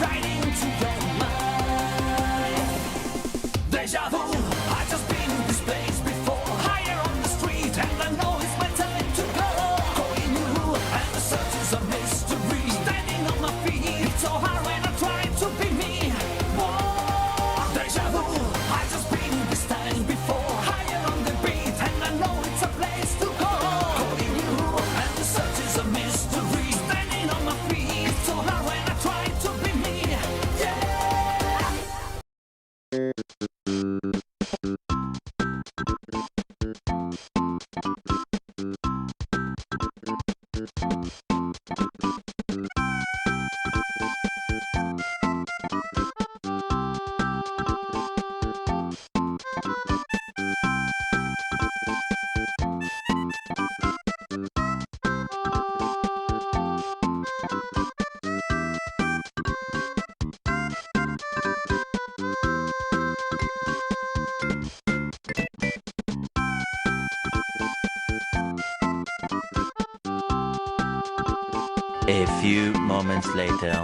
right into your mind. Deja vu, I just been in this place before. Higher on the street, and I know it's my time to go. Calling you, and the search is a mystery. Standing on my feet, it's so hard when I try to be me. Whoa, deja vu, I just been in this time before. Higher on the beat, and I know it's a place to go. Calling you, and the search is a mystery. Standing on my feet, it's so hard when I try to be me. Yeah. A few moments later.